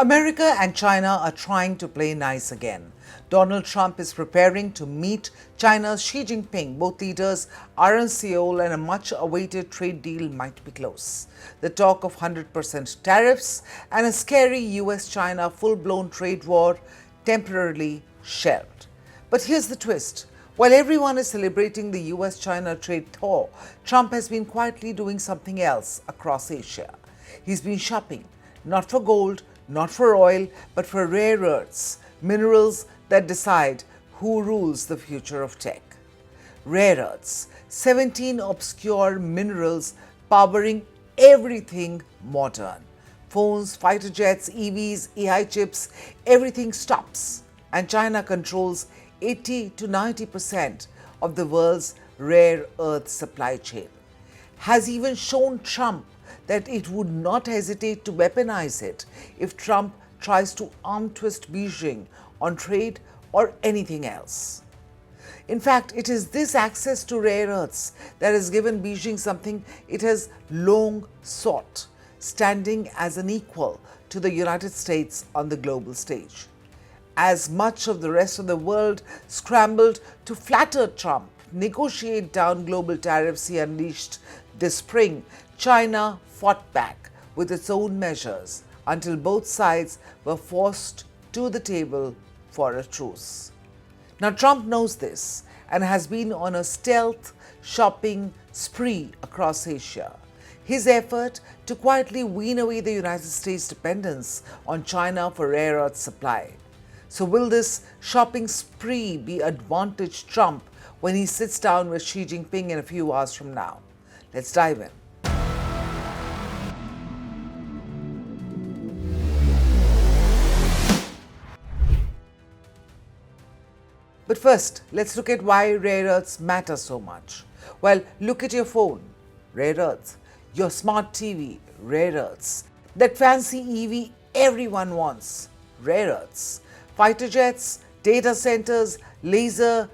America and China are trying to play nice again. Donald Trump is preparing to meet China's Xi Jinping. Both leaders are in Seoul and a much-awaited trade deal might be close. The talk of 100% tariffs and a scary US-China full-blown trade war temporarily shelved. But here's the twist. While everyone is celebrating the US-China trade thaw, Trump has been quietly doing something else across Asia. He's been shopping, not for gold, not for oil, but for rare earths, minerals that decide who rules the future of tech. Rare earths, 17 obscure minerals powering everything modern. Phones, fighter jets, EVs, AI chips, everything stops. And China controls 80 to 90% of the world's rare earth supply chain. Has even shown Trump that it would not hesitate to weaponize it if Trump tries to arm twist Beijing on trade or anything else. In fact, it is this access to rare earths that has given Beijing something it has long sought, standing as an equal to the United States on the global stage. As much of the rest of the world scrambled to flatter Trump, negotiate down global tariffs he unleashed this spring, China fought back with its own measures until both sides were forced to the table for a truce. Now, Trump knows this and has been on a stealth shopping spree across Asia. His effort to quietly wean away the United States' dependence on China for rare earth supply. So will this shopping spree be advantage Trump when he sits down with Xi Jinping in a few hours from now? Let's dive in. But first, let's look at why rare earths matter so much. Well, look at your phone, rare earths. Your smart TV, rare earths. That fancy EV everyone wants, rare earths. Fighter jets, data centers, laser,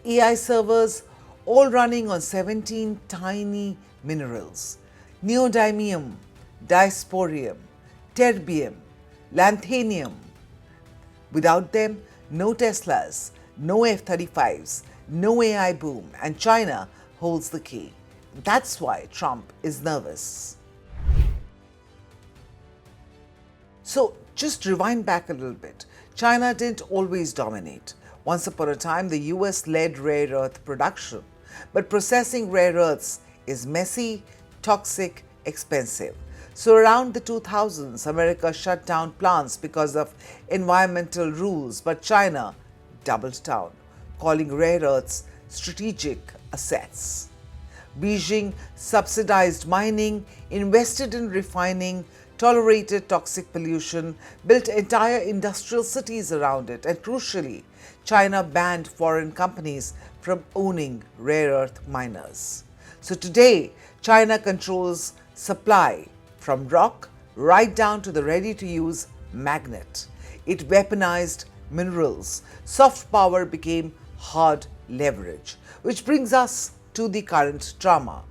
AI servers, all running on 17 tiny minerals. Neodymium, dysprosium, terbium, lanthanum. Without them, no Teslas, no F-35s, no AI boom, and China holds the key. That's why Trump is nervous. So just rewind back a little bit. China didn't always dominate. Once upon a time, the US led rare earth production, but processing rare earths is messy, toxic, expensive. So around the 2000s, America shut down plants because of environmental rules, but China doubled down, calling rare earths strategic assets. Beijing subsidized mining, invested in refining, tolerated toxic pollution, built entire industrial cities around it, and crucially, China banned foreign companies from owning rare earth miners. So today, China controls supply from rock right down to the ready-to-use magnet. It weaponized minerals. Soft power became hard leverage, which brings us to the current drama.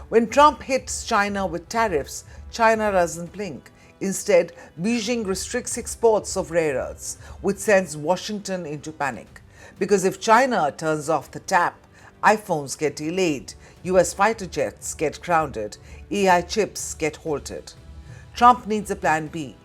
When Trump hits China with tariffs, China doesn't blink. Instead, Beijing restricts exports of rare earths, which sends Washington into panic. Because if China turns off the tap, iPhones get delayed, US fighter jets get grounded, AI chips get halted. Trump needs a plan B.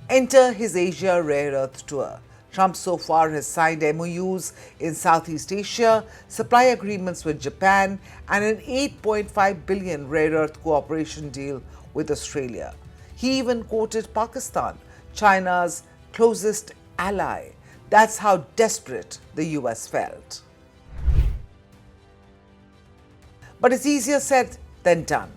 Enter his Asia rare earth tour. Trump so far has signed MOUs in Southeast Asia, supply agreements with Japan, and an $8.5 billion rare earth cooperation deal with Australia. He even quoted Pakistan, China's closest ally. That's how desperate the US felt. But it's easier said than done.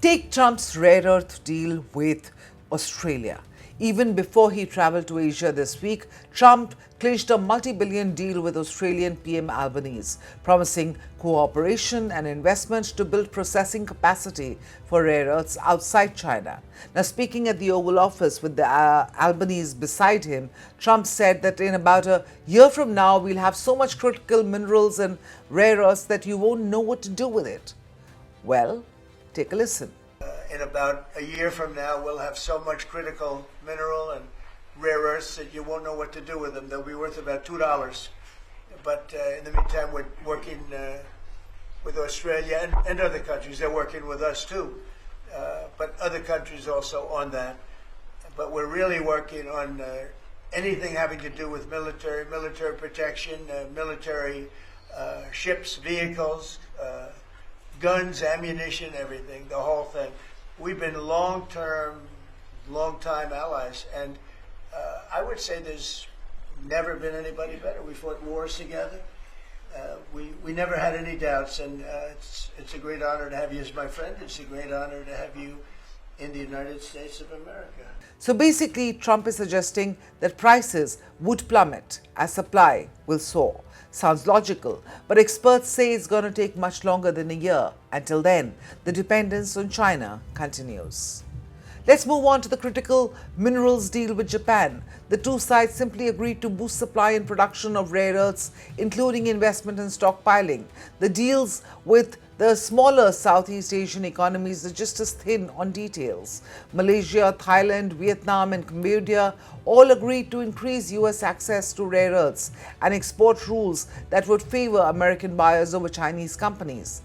Take Trump's rare earth deal with Australia. Even before he traveled to Asia this week, Trump clinched a multi-billion deal with Australian PM Albanese, promising cooperation and investment to build processing capacity for rare earths outside China. Now, speaking at the Oval Office with the Albanese beside him, Trump said that in about a year from now, we'll have so much critical minerals and rare earths that you won't know what to do with it. Well, take a listen. in about a year from now, we'll have so much critical mineral and rare earths that you won't know what to do with them. They'll be worth about $2. But in the meantime, we're working with Australia and other countries. They're working with us too, but other countries also on that. But we're really working on anything having to do with military protection, military ships, vehicles, guns, ammunition, everything, the whole thing. We've been long-time allies, and I would say there's never been anybody better. We fought wars together. We never had any doubts, and it's a great honor to have you as my friend. It's a great honor to have you in the United States of America. So basically, Trump is suggesting that prices would plummet as supply will soar. Sounds logical, but experts say it's going to take much longer than a year. Until then, the dependence on China continues. Let's move on to the critical minerals deal with Japan. The two sides simply agreed to boost supply and production of rare earths, including investment and stockpiling. The deals with the smaller Southeast Asian economies are just as thin on details. Malaysia, Thailand, Vietnam, and Cambodia all agreed to increase U.S. access to rare earths and export rules that would favor American buyers over Chinese companies.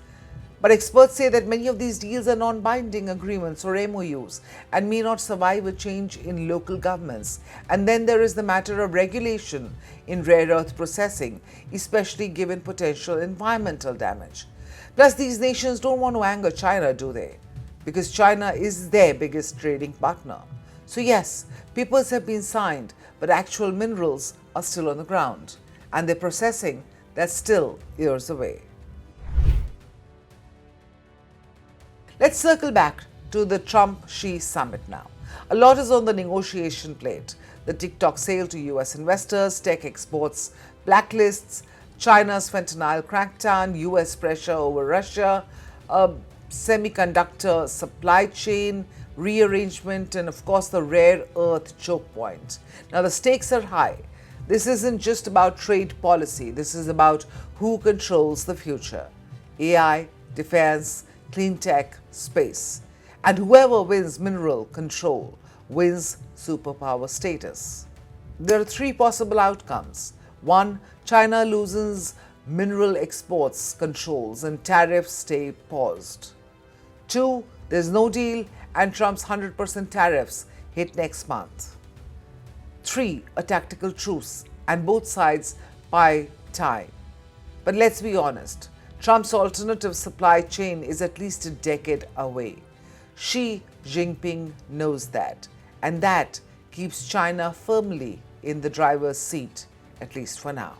But experts say that many of these deals are non-binding agreements or MOUs and may not survive a change in local governments. And then there is the matter of regulation in rare earth processing, especially given potential environmental damage. Plus, these nations don't want to anger China, do they? Because China is their biggest trading partner. So yes, papers have been signed, but actual minerals are still on the ground. And the processing, that's still years away. Let's circle back to the Trump-Xi summit now. A lot is on the negotiation plate. The TikTok sale to US investors, tech exports, blacklists, China's fentanyl crackdown, US pressure over Russia, a semiconductor supply chain rearrangement, and of course the rare earth choke point. Now the stakes are high. This isn't just about trade policy. This is about who controls the future. AI, defense, clean tech, space. And whoever wins mineral control wins superpower status. There are three possible outcomes. 1. China loses mineral exports controls and tariffs stay paused. 2. There's no deal and Trump's 100% tariffs hit next month. 3. A tactical truce and both sides buy time. But let's be honest, Trump's alternative supply chain is at least a decade away. Xi Jinping knows that, and that keeps China firmly in the driver's seat, at least for now.